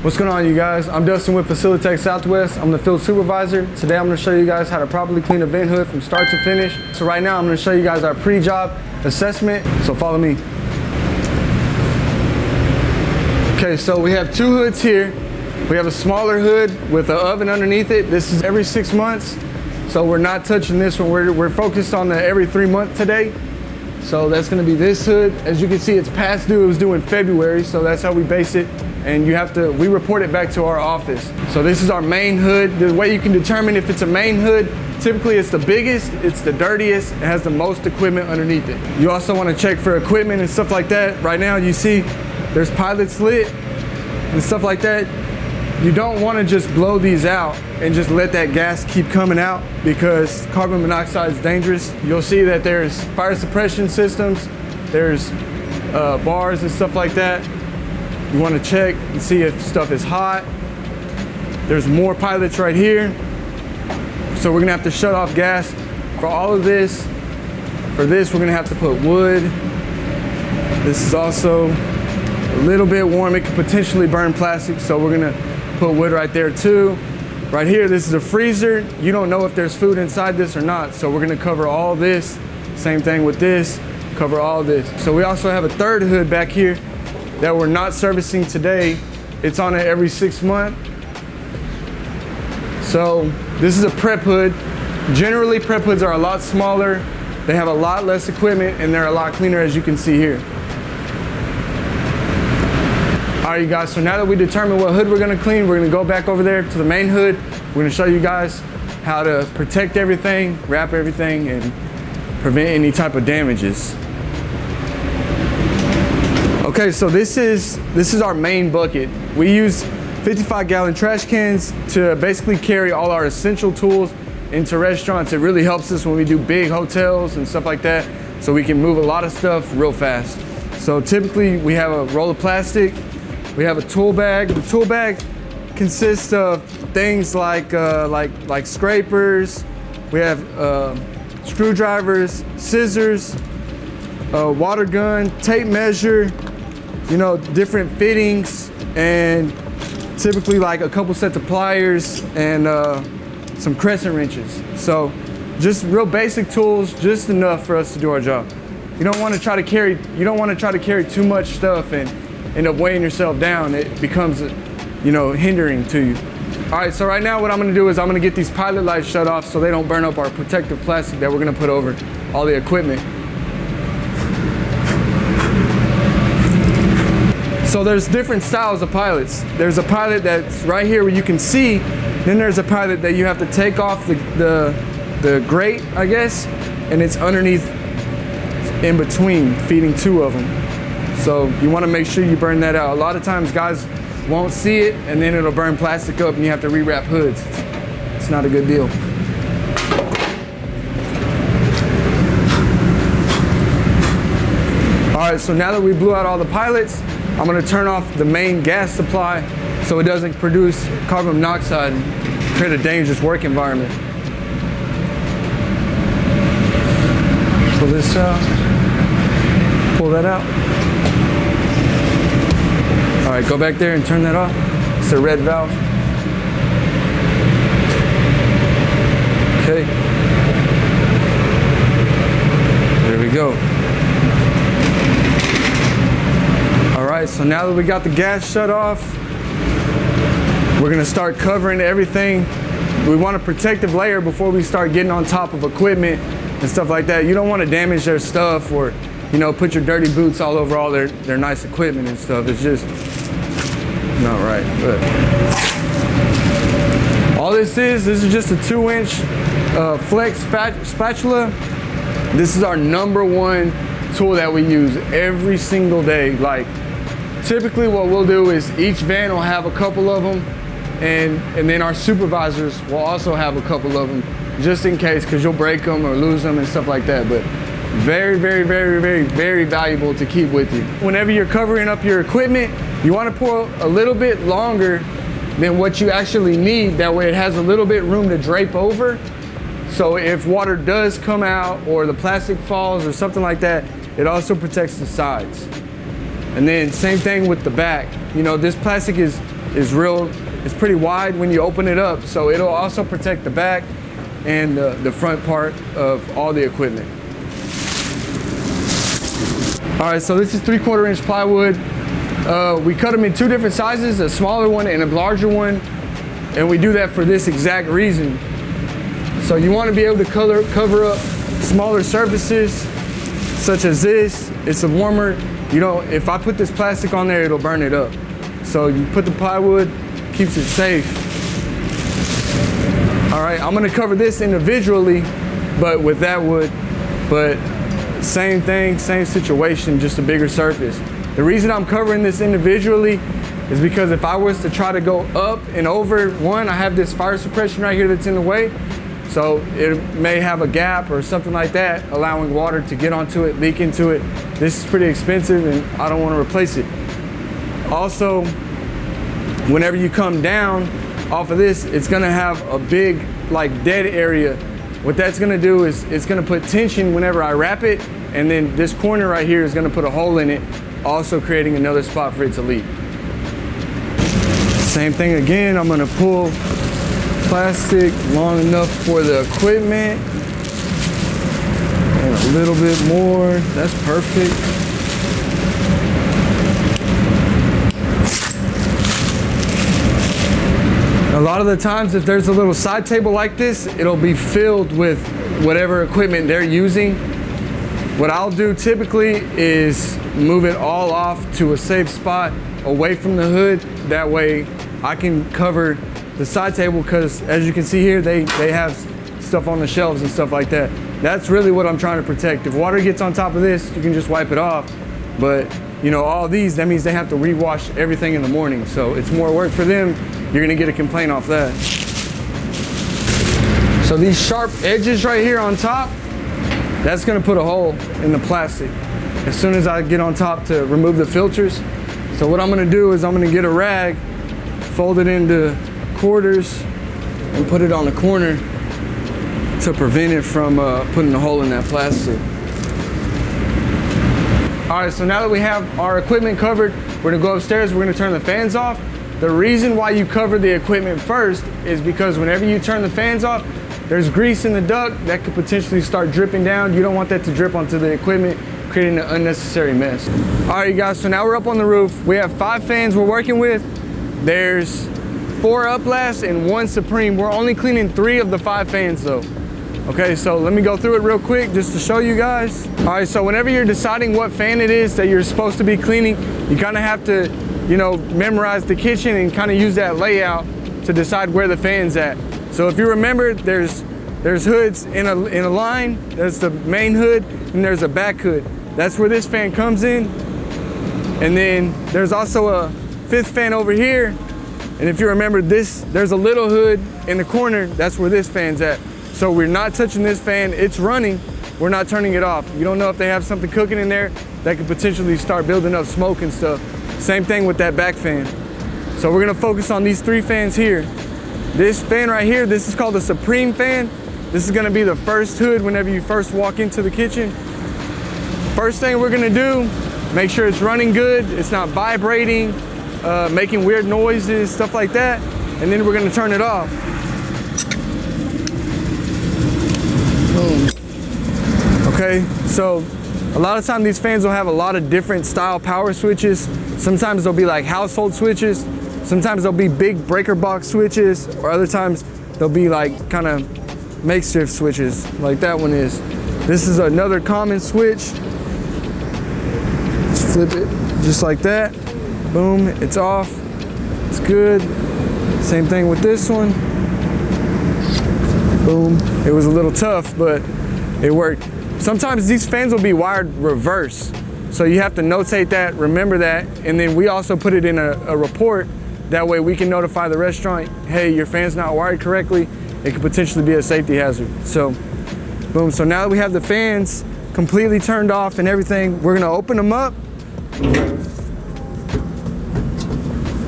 What's going on, you guys? I'm Dustin with Facilitech Southwest. I'm the field supervisor. Today I'm going to show you guys how to properly clean a vent hood from start to finish. So right now I'm going to show you guys our pre-job assessment. So follow me. Okay, so we have two hoods here. We have a smaller hood with an oven underneath it. This is every 6 months. So we're not touching this one. We're focused on the every 3 month today. So that's going to be this hood. As you can see, it's past due. It was due in February, so that's how we base it. And we report it back to our office. So this is our main hood. The way you can determine if it's a main hood, typically it's the biggest, it's the dirtiest, it has the most equipment underneath it. You also want to check for equipment and stuff like that. Right now you see there's pilots lit and stuff like that. You don't want to just blow these out and just let that gas keep coming out, because carbon monoxide is dangerous. You'll see that there's fire suppression systems, there's bars and stuff like that. You want to check and see if stuff is hot. There's more pilots right here. So we're gonna have to shut off gas for all of this. For this, we're gonna have to put wood. This is also a little bit warm. It could potentially burn plastic, so we're gonna put wood right there too. Right here, this is a freezer. You don't know if there's food inside this or not, so we're gonna cover all this. Same thing with this, cover all this. So we also have a third hood back here that we're not servicing today. It's on it every 6 months. So this is a prep hood. Generally, prep hoods are a lot smaller. They have a lot less equipment and they're a lot cleaner, as you can see here. All right, you guys, so now that we determined what hood we're gonna clean, we're gonna go back over there to the main hood. We're gonna show you guys how to protect everything, wrap everything, and prevent any type of damages. Okay, so this is our main bucket. We use 55-gallon trash cans to basically carry all our essential tools into restaurants. It really helps us when we do big hotels and stuff like that, so we can move a lot of stuff real fast. So typically we have a roll of plastic, we have a tool bag. The tool bag consists of things like scrapers, we have screwdrivers, scissors, a water gun, tape measure, different fittings, and typically like a couple sets of pliers and some crescent wrenches. So just real basic tools, just enough for us to do our job. You don't want to try to carry too much stuff and end up weighing yourself down. It becomes hindering to you. All right, so right now what I'm going to do is I'm going to get these pilot lights shut off so they don't burn up our protective plastic that we're going to put over all the equipment. So there's different styles of pilots. There's a pilot that's right here where you can see, then there's a pilot that you have to take off the grate, I guess, and it's underneath, in between, feeding two of them. So you want to make sure you burn that out. A lot of times guys won't see it, and then it'll burn plastic up and you have to rewrap hoods. It's not a good deal. All right, so now that we blew out all the pilots, I'm gonna turn off the main gas supply so it doesn't produce carbon monoxide and create a dangerous work environment. Pull this out, pull that out. All right, go back there and turn that off. It's a red valve. Okay. There we go. All right, so now that we got the gas shut off, we're gonna start covering everything. We want a protective layer before we start getting on top of equipment and stuff like that. You don't want to damage their stuff or, put your dirty boots all over all their nice equipment and stuff. It's just not right. But all this is just a 2-inch flex spatula. This is our #1 tool that we use every single day. Like, typically what we'll do is each van will have a couple of them, and then our supervisors will also have a couple of them, just in case, because you'll break them or lose them and stuff like that. But very, very, very, very, very valuable to keep with you. Whenever you're covering up your equipment, you want to pour a little bit longer than what you actually need. That way it has a little bit room to drape over. So if water does come out or the plastic falls or something like that, it also protects the sides. And then same thing with the back. You know, this plastic is it's pretty wide when you open it up. So it'll also protect the back and the front part of all the equipment. All right, so this is 3/4 inch plywood. We cut them in two different sizes, a smaller one and a larger one. And we do that for this exact reason. So you want to be able to cover up smaller surfaces such as this. It's a warmer. If I put this plastic on there, it'll burn it up. So you put the plywood, keeps it safe. All right, I'm gonna cover this individually, but with that wood, but same thing, same situation, just a bigger surface. The reason I'm covering this individually is because if I was to try to go up and over one, I have this fire suppression right here that's in the way. So it may have a gap or something like that, allowing water to get onto it, leak into it. This is pretty expensive and I don't want to replace it. Also, whenever you come down off of this, it's gonna have a big like dead area. What that's gonna do is it's gonna put tension whenever I wrap it, and then this corner right here is gonna put a hole in it, also creating another spot for it to leak. Same thing again, I'm gonna pull plastic long enough for the equipment. And a little bit more, that's perfect. A lot of the times if there's a little side table like this, it'll be filled with whatever equipment they're using. What I'll do typically is move it all off to a safe spot away from the hood. That way I can cover the side table, because as you can see here, they have stuff on the shelves and stuff like that. That's really what I'm trying to protect. If water gets on top of this, you can just wipe it off. But all these, that means they have to rewash everything in the morning. So it's more work for them. You're gonna get a complaint off that. So these sharp edges right here on top, that's gonna put a hole in the plastic as soon as I get on top to remove the filters. So what I'm gonna do is I'm gonna get a rag, fold it into quarters, and put it on the corner to prevent it from putting a hole in that plastic. All right, so now that we have our equipment covered, we're gonna go upstairs, we're gonna turn the fans off. The reason why you cover the equipment first is because whenever you turn the fans off, there's grease in the duct that could potentially start dripping down. You don't want that to drip onto the equipment, creating an unnecessary mess. All right, you guys, so now we're up on the roof. We have 5 fans we're working with. There's 4 uplasts and 1 Supreme. We're only cleaning 3 of the 5 fans though. Okay, so let me go through it real quick just to show you guys. All right, so whenever you're deciding what fan it is that you're supposed to be cleaning, you kind of have to, memorize the kitchen and kind of use that layout to decide where the fan's at. So if you remember, there's hoods in a line. There's the main hood and there's a back hood. That's where this fan comes in. And then there's also a 5th fan over here. And if you remember this, there's a little hood in the corner. That's where this fan's at. So we're not touching this fan. It's running. We're not turning it off. You don't know if they have something cooking in there that could potentially start building up smoke and stuff. Same thing with that back fan. So we're gonna focus on these 3 fans here. This fan right here, this is called a Supreme fan. This is gonna be the first hood whenever you first walk into the kitchen. First thing we're gonna do, make sure it's running good, it's not vibrating, making weird noises, stuff like that. And then we're gonna turn it off. Boom. Okay, so a lot of times these fans will have a lot of different style power switches. Sometimes they'll be like household switches. Sometimes they'll be big breaker box switches, or other times they'll be like kind of makeshift switches like that one is. This is another common switch. Just flip it just like that. Boom, it's off. It's good. Same thing with this one. Boom. It was a little tough, but it worked. Sometimes these fans will be wired reverse. So you have to notate that, remember that, and then we also put it in a report. That way we can notify the restaurant, hey, your fan's not wired correctly. It could potentially be a safety hazard. So, boom. So now that we have the fans completely turned off and everything, we're gonna open them up.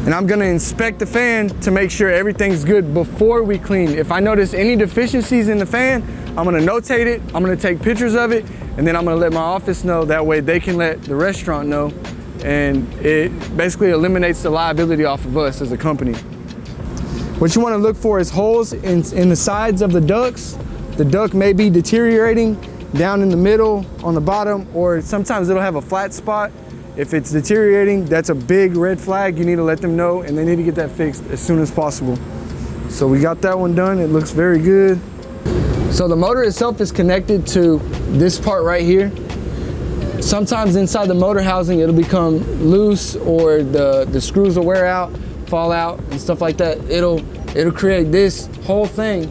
And I'm gonna inspect the fan to make sure everything's good before we clean. If I notice any deficiencies in the fan, I'm gonna notate it, I'm gonna take pictures of it, and then I'm gonna let my office know. That way they can let the restaurant know and it basically eliminates the liability off of us as a company. What you want to look for is holes in the sides of the ducts. The duct may be deteriorating down in the middle, on the bottom, or sometimes it'll have a flat spot. If it's deteriorating, that's a big red flag. You need to let them know, and they need to get that fixed as soon as possible. So we got that one done. It looks very good. So the motor itself is connected to this part right here. Sometimes inside the motor housing, it'll become loose, or the screws will wear out, fall out, and stuff like that. It'll create this whole thing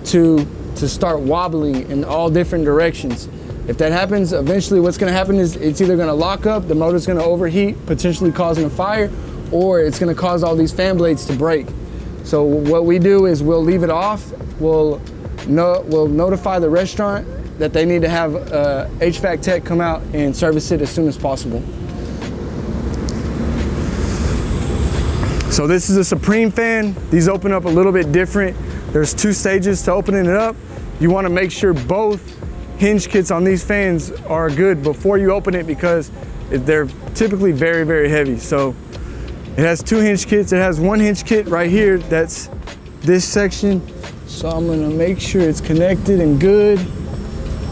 to start wobbling in all different directions. If that happens, eventually what's gonna happen is it's either gonna lock up, the motor's gonna overheat, potentially causing a fire, or it's gonna cause all these fan blades to break. So what we do is we'll leave it off, we'll notify the restaurant that they need to have a HVAC tech come out and service it as soon as possible. So this is a Supreme fan. These open up a little bit different. There's 2 stages to opening it up. You want to make sure both hinge kits on these fans are good before you open it, because they're typically very, very heavy. So it has 2 hinge kits. It has 1 hinge kit right here. That's this section. So I'm gonna make sure it's connected and good,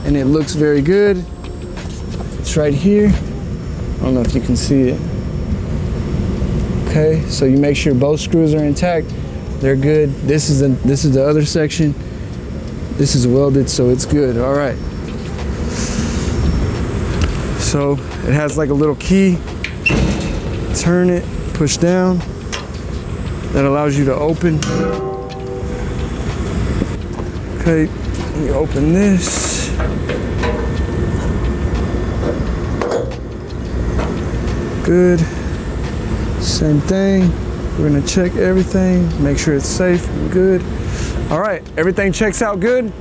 and it looks very good. It's right here. I don't know if you can see it. Okay, so you make sure both screws are intact. They're good. This is the other section. This is welded, so it's good. All right. So it has like a little key. Turn it, push down. That allows you to open. Okay, you open this. Good. Same thing. We're gonna check everything, make sure it's safe and good. All right, everything checks out good.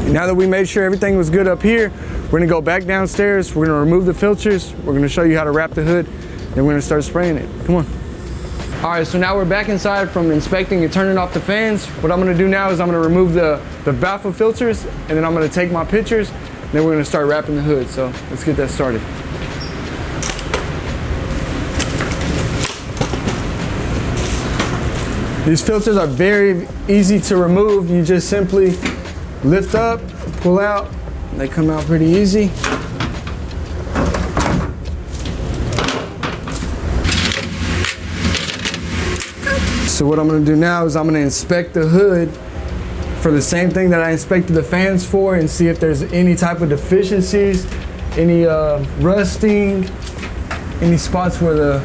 Now that we made sure everything was good up here, we're gonna go back downstairs, we're gonna remove the filters, we're gonna show you how to wrap the hood, then we're gonna start spraying it. Come on. All right, so now we're back inside from inspecting and turning off the fans. What I'm gonna do now is I'm gonna remove the baffle filters, and then I'm gonna take my pictures, and then we're gonna start wrapping the hood. So let's get that started. These filters are very easy to remove. You just simply lift up, pull out, and they come out pretty easy. So what I'm gonna do now is I'm gonna inspect the hood for the same thing that I inspected the fans for, and see if there's any type of deficiencies, any rusting, any spots where the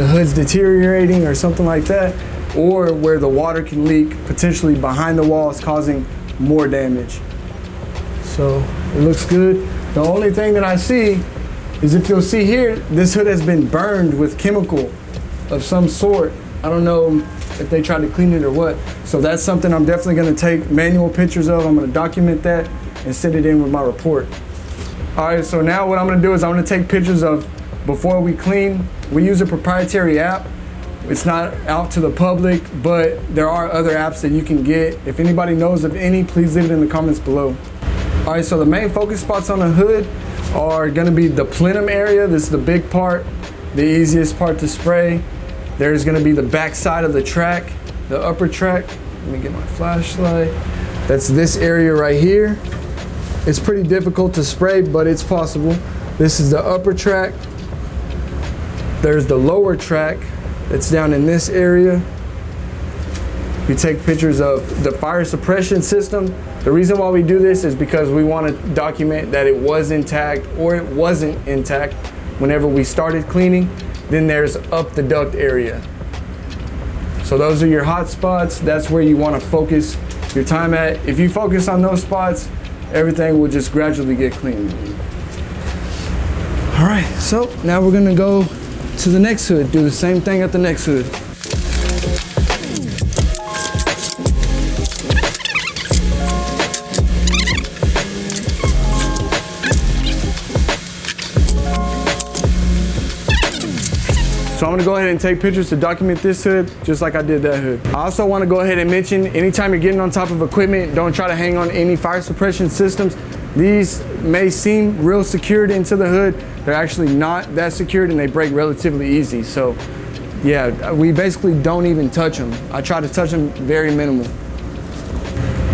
hood's deteriorating or something like that, or where the water can leak potentially behind the walls, causing more damage. So it looks good. The only thing that I see is, if you'll see here, this hood has been burned with chemical of some sort. I don't know if they tried to clean it or what. So that's something I'm definitely gonna take manual pictures of. I'm gonna document that and send it in with my report. All right, so now what I'm gonna do is I'm gonna take pictures of before we clean. We use a proprietary app. It's not out to the public, but there are other apps that you can get. If anybody knows of any, please leave it in the comments below. All right, so the main focus spots on the hood are gonna be the plenum area. This is the big part, the easiest part to spray. There's gonna be the back side of the track, the upper track. Let me get my flashlight. That's this area right here. It's pretty difficult to spray, but it's possible. This is the upper track. There's the lower track. It's down in this area. We take pictures of the fire suppression system. The reason why we do this is because we want to document that it was intact or it wasn't intact whenever we started cleaning. Then there's up the duct area. So those are your hot spots. That's where you want to focus your time at. If you focus on those spots, everything will just gradually get clean. All right, so now we're gonna go to the next hood, do the same thing at the next hood. So I'm gonna go ahead and take pictures to document this hood, just like I did that hood. I also wanna go ahead and mention, anytime you're getting on top of equipment, don't try to hang on any fire suppression systems. These may seem real secured into the hood. They're actually not that secured and they break relatively easy. So yeah, we basically don't even touch them. I try to touch them very minimal.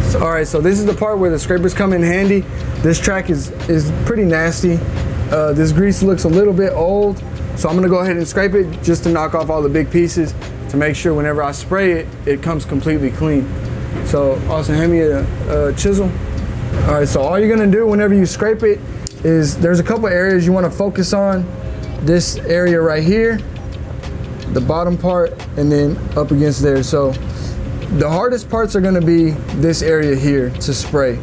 So, all right, so this is the part where the scrapers come in handy. This track is pretty nasty. This grease looks a little bit old, so I'm gonna go ahead and scrape it just to knock off all the big pieces to make sure whenever I spray it, it comes completely clean. So Austin, hand me a chisel. All right, so all you're gonna do whenever you scrape it is, there's a couple areas you wanna focus on. This area right here, the bottom part, and then up against there. So the hardest parts are gonna be this area here to spray.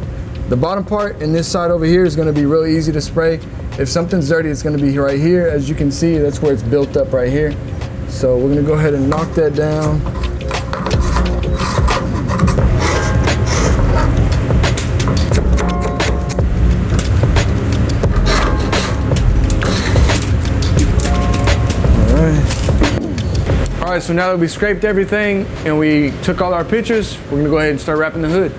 The bottom part and this side over here is gonna be really easy to spray. If something's dirty, it's gonna be right here. As you can see, that's where it's built up right here. So we're gonna go ahead and knock that down. All right, so now that we scraped everything and we took all our pictures, we're gonna go ahead and start wrapping the hood.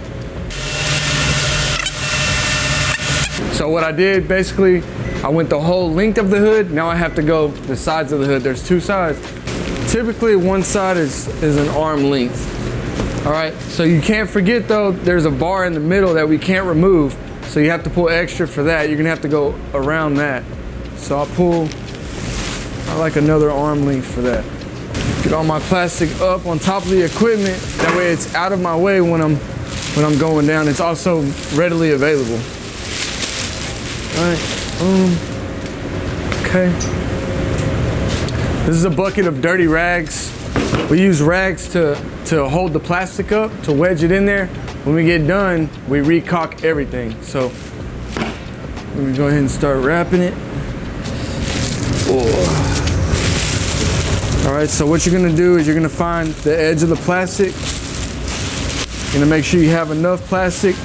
So what I did, basically, I went the whole length of the hood. Now I have to go the sides of the hood. There's two sides. Typically one side is an arm length. All right, so you can't forget though, there's a bar in the middle that we can't remove. So you have to pull extra for that. You're gonna have to go around that. So I like another arm length for that. Get all my plastic up on top of the equipment. That way it's out of my way when I'm going down. It's also readily available. All right, okay. This is a bucket of dirty rags. We use rags to hold the plastic up, to wedge it in there. When we get done, we recock everything. So let me go ahead and start wrapping it. Oh. All right, so what you're gonna do is you're gonna find the edge of the plastic. You're gonna make sure you have enough plastic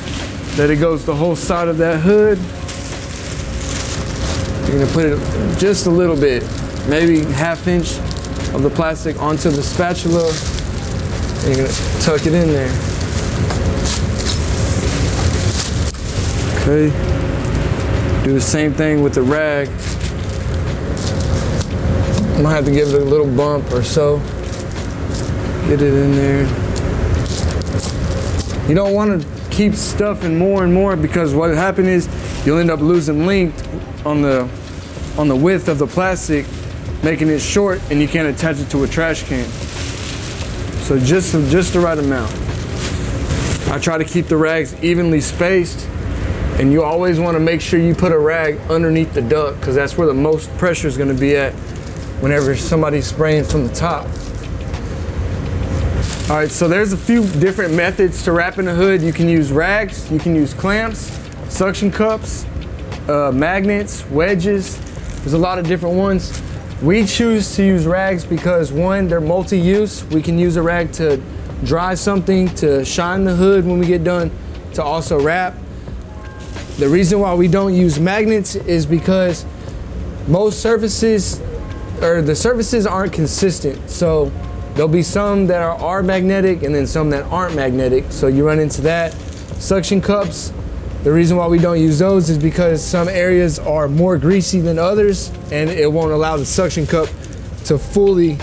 that it goes the whole side of that hood. You're gonna put it just a little bit, maybe ½ inch of the plastic onto the spatula. And you're gonna tuck it in there. Okay. Do the same thing with the rag. I might have to give it a little bump or so. Get it in there. You don't want to keep stuffing more and more, because what happened is you'll end up losing length on the width of the plastic, making it short, and you can't attach it to a trash can. So just the right amount. I try to keep the rags evenly spaced, and you always want to make sure you put a rag underneath the duct, because that's where the most pressure is going to be at whenever somebody's spraying from the top. All right, so there's a few different methods to wrapping a hood. You can use rags, you can use clamps, suction cups, magnets, wedges. There's a lot of different ones. We choose to use rags because, one, they're multi-use. We can use a rag to dry something, to shine the hood when we get done, to also wrap. The reason why we don't use magnets is because most surfaces, or the surfaces aren't consistent. So there'll be some that are magnetic and then some that aren't magnetic. So you run into that. Suction cups, the reason why we don't use those is because some areas are more greasy than others, and it won't allow the suction cup to fully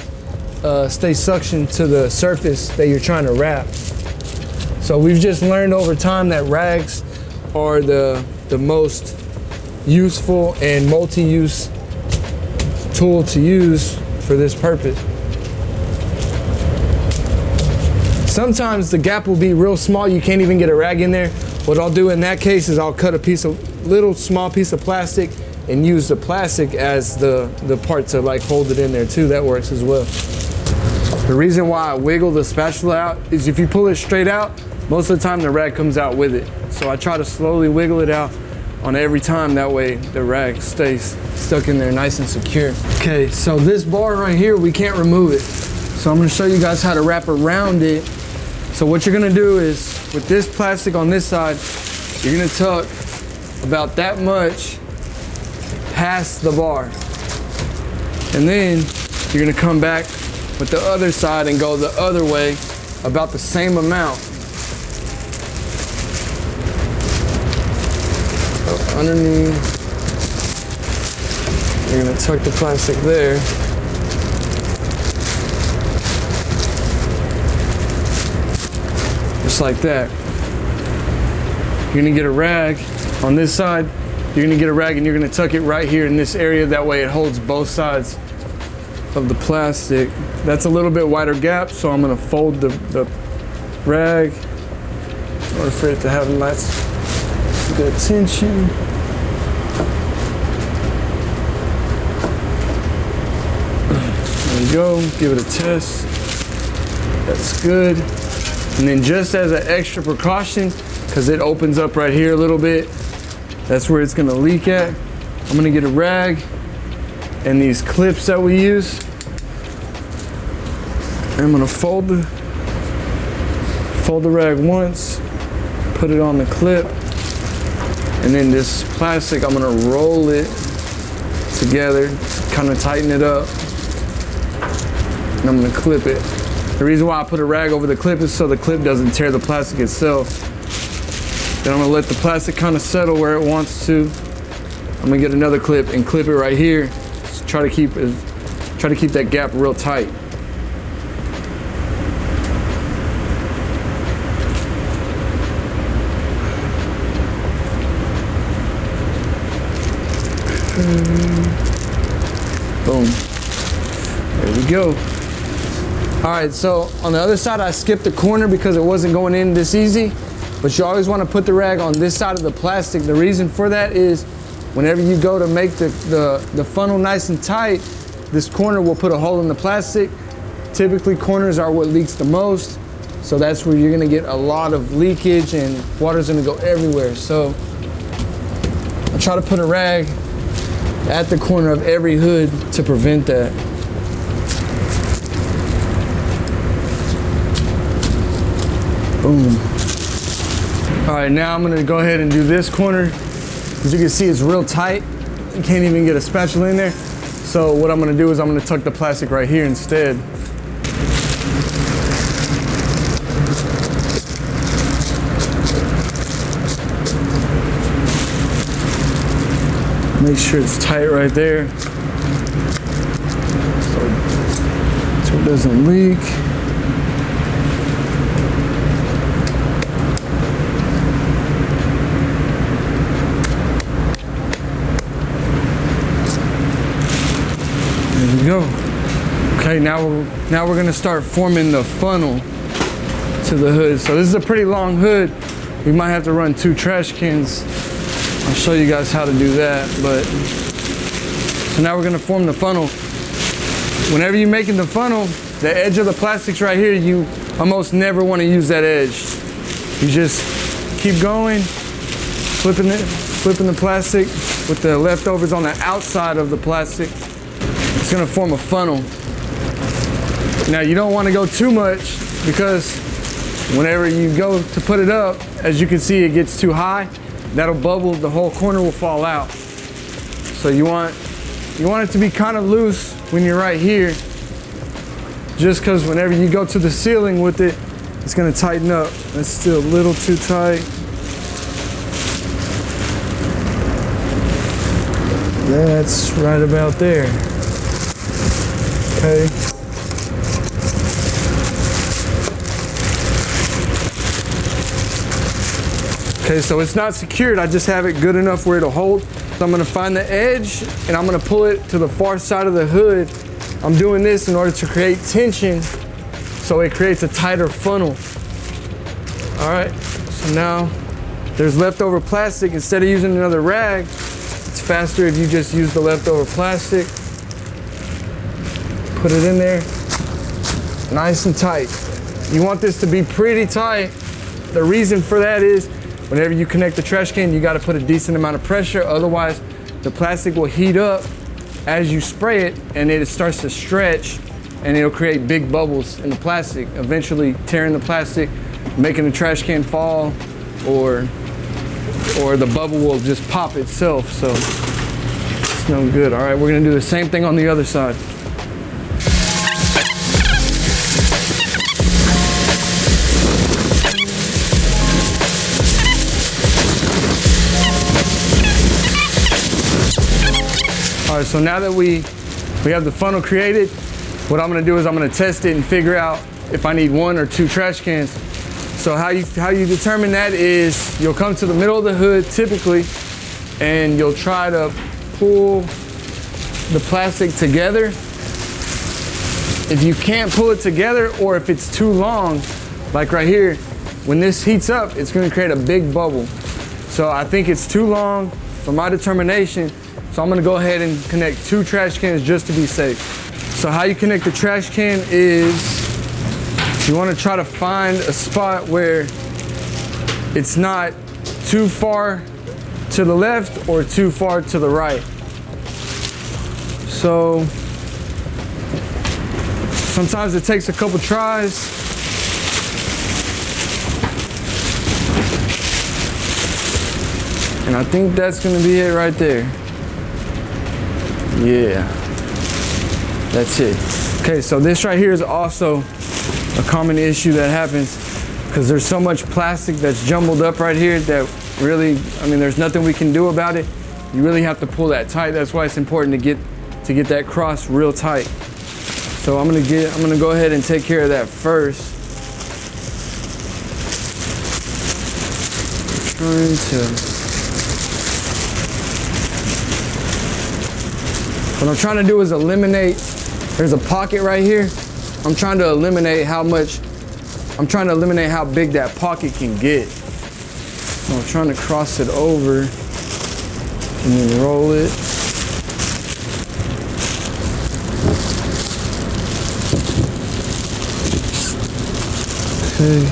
stay suctioned to the surface that you're trying to wrap. So we've just learned over time that rags are the most useful and multi-use tool to use for this purpose. Sometimes the gap will be real small, you can't even get a rag in there. What I'll do in that case is I'll cut a little small piece of plastic and use the plastic as the part to like hold it in there too. That works as well. The reason why I wiggle the spatula out is if you pull it straight out, most of the time the rag comes out with it. So I try to slowly wiggle it out on every time, that way the rag stays stuck in there nice and secure. Okay, so this bar right here, we can't remove it. So I'm gonna show you guys how to wrap around it. So what you're gonna do is, with this plastic on this side, you're gonna tuck about that much past the bar. And then you're gonna come back with the other side and go the other way, about the same amount. So underneath, you're gonna tuck the plastic there. Just like that. You're gonna get a rag on this side. You're gonna get a rag and you're gonna tuck it right here in this area. That way it holds both sides of the plastic. That's a little bit wider gap, so I'm gonna fold the rag in order for it to have a nice, good tension. There you go, give it a test. That's good. And then just as an extra precaution, because it opens up right here a little bit, that's where it's gonna leak at. I'm gonna get a rag and these clips that we use. And I'm gonna fold the rag once, put it on the clip, and then this plastic, I'm gonna roll it together, kind of tighten it up, and I'm gonna clip it. The reason why I put a rag over the clip is so the clip doesn't tear the plastic itself. Then I'm gonna let the plastic kind of settle where it wants to. I'm gonna get another clip and clip it right here. Just try to keep that gap real tight. Boom. There we go. All right, so on the other side, I skipped the corner because it wasn't going in this easy, but you always want to put the rag on this side of the plastic. The reason for that is whenever you go to make the funnel nice and tight, this corner will put a hole in the plastic. Typically, corners are what leaks the most, so that's where you're gonna get a lot of leakage and water's gonna go everywhere. So I try to put a rag at the corner of every hood to prevent that. Boom. All right, now I'm gonna go ahead and do this corner. As you can see, it's real tight. You can't even get a spatula in there. So what I'm gonna do is I'm gonna tuck the plastic right here instead. Make sure it's tight right there so it doesn't leak. There we go. Okay, now we're gonna start forming the funnel to the hood. So this is a pretty long hood. We might have to run 2 trash cans. I'll show you guys how to do that, but so now we're gonna form the funnel. Whenever you're making the funnel, the edge of the plastic's right here. You almost never want to use that edge. You just keep going, flipping the plastic with the leftovers on the outside of the plastic. It's gonna form a funnel. Now you don't want to go too much because whenever you go to put it up, as you can see, it gets too high. That'll bubble, the whole corner will fall out. So you want it to be kind of loose when you're right here, just because whenever you go to the ceiling with it, it's gonna tighten up. That's still a little too tight. That's right about there. Okay. Okay, so it's not secured. I just have it good enough where it'll hold. So I'm gonna find the edge and I'm gonna pull it to the far side of the hood. I'm doing this in order to create tension so it creates a tighter funnel. All right, so now there's leftover plastic. Instead of using another rag, it's faster if you just use the leftover plastic. Put it in there, nice and tight. You want this to be pretty tight. The reason for that is whenever you connect the trash can, you gotta put a decent amount of pressure, otherwise the plastic will heat up as you spray it and it starts to stretch and it'll create big bubbles in the plastic, eventually tearing the plastic, making the trash can fall, or the bubble will just pop itself, so it's no good. All right, we're gonna do the same thing on the other side. All right, so now that we have the funnel created, what I'm gonna do is I'm gonna test it and figure out if I need 1 or 2 trash cans. So how you determine that is you'll come to the middle of the hood typically, and you'll try to pull the plastic together. If you can't pull it together, or if it's too long, like right here, when this heats up, it's gonna create a big bubble. So I think it's too long for my determination. So I'm gonna go ahead and connect 2 trash cans just to be safe. So how you connect the trash can is you wanna try to find a spot where it's not too far to the left or too far to the right. So sometimes it takes a couple tries. And I think that's gonna be it right there. Yeah, that's it. Okay, so this right here is also a common issue that happens because there's so much plastic that's jumbled up right here that really, I mean, there's nothing we can do about it. You really have to pull that tight. That's why it's important to get that cross real tight. So I'm gonna go ahead and take care of that first. What I'm trying to do is eliminate, there's a pocket right here. I'm trying to eliminate how big that pocket can get. So I'm trying to cross it over and then roll it. Okay.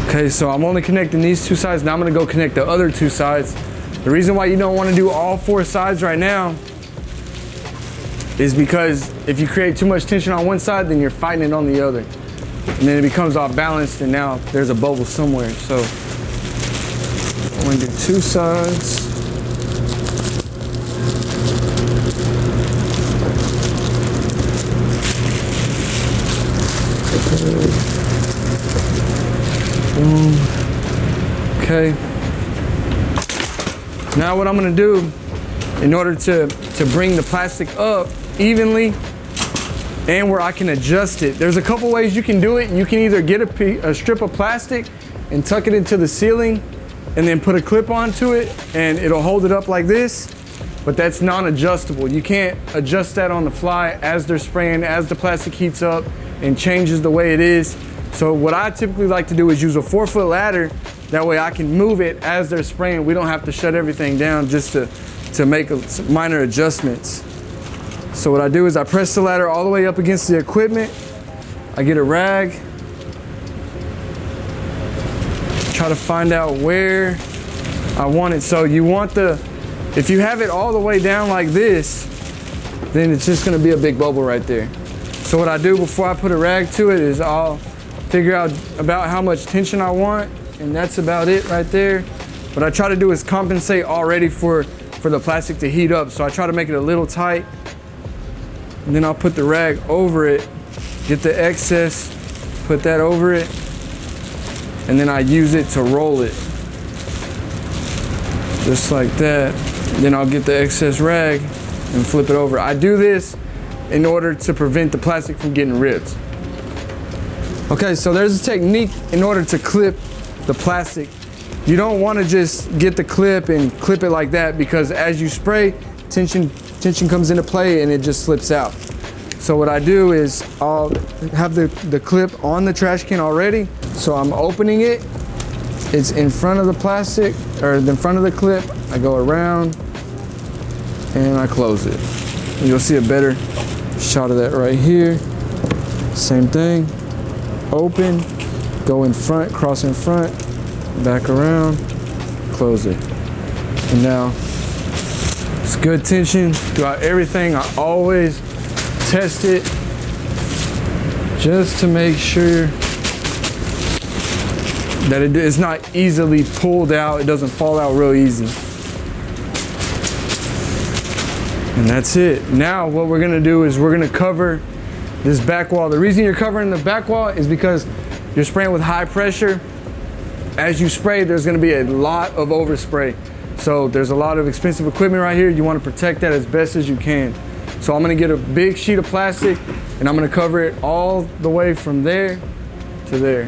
Okay, so I'm only connecting these 2 sides. Now I'm gonna go connect the other 2 sides. The reason why you don't wanna do all 4 sides right now is because if you create too much tension on one side, then you're fighting it on the other. And then it becomes off balanced and now there's a bubble somewhere. So I'm gonna do 2 sides. Okay. Now what I'm gonna do, in order to bring the plastic up evenly and where I can adjust it, there's a couple ways you can do it. You can either get a strip of plastic and tuck it into the ceiling and then put a clip onto it and it'll hold it up like this, but that's non-adjustable. You can't adjust that on the fly as they're spraying, as the plastic heats up and changes the way it is. So what I typically like to do is use a 4-foot ladder. That way I can move it as they're spraying. We don't have to shut everything down just to make minor adjustments. So what I do is I press the ladder all the way up against the equipment. I get a rag. Try to find out where I want it. So you want if you have it all the way down like this, then it's just gonna be a big bubble right there. So what I do before I put a rag to it is I'll figure out about how much tension I want, and that's about it right there. What I try to do is compensate already for the plastic to heat up. So I try to make it a little tight, and then I'll put the rag over it, get the excess, put that over it, and then I use it to roll it. Just like that. Then I'll get the excess rag and flip it over. I do this in order to prevent the plastic from getting ripped. Okay, so there's a technique in order to clip the plastic. You don't want to just get the clip and clip it like that, because as you spray, tension comes into play and it just slips out. So what I do is I'll have the clip on the trash can already. So I'm opening it. It's in front of the plastic, or in front of the clip. I go around and I close it. And you'll see a better shot of that right here. Same thing. Open, go in front, cross in front, back around, close it. And now it's good tension throughout everything. I always test it just to make sure that it is not easily pulled out. It doesn't fall out real easy. And that's it. Now what we're gonna do is we're gonna cover this back wall. The reason you're covering the back wall is because you're spraying with high pressure as you spray, there's gonna be a lot of overspray. So there's a lot of expensive equipment right here. You wanna protect that as best as you can. So I'm gonna get a big sheet of plastic and I'm gonna cover it all the way from there to there.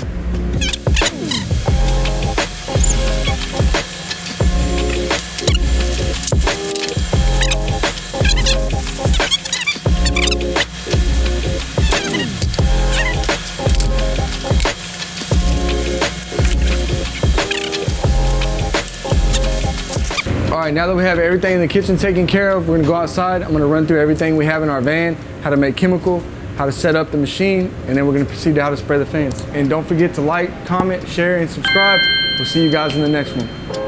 All right, now that we have everything in the kitchen taken care of, we're gonna go outside. I'm gonna run through everything we have in our van, how to make chemical, how to set up the machine, and then we're gonna proceed to how to spray the fans. And don't forget to like, comment, share, and subscribe. We'll see you guys in the next one.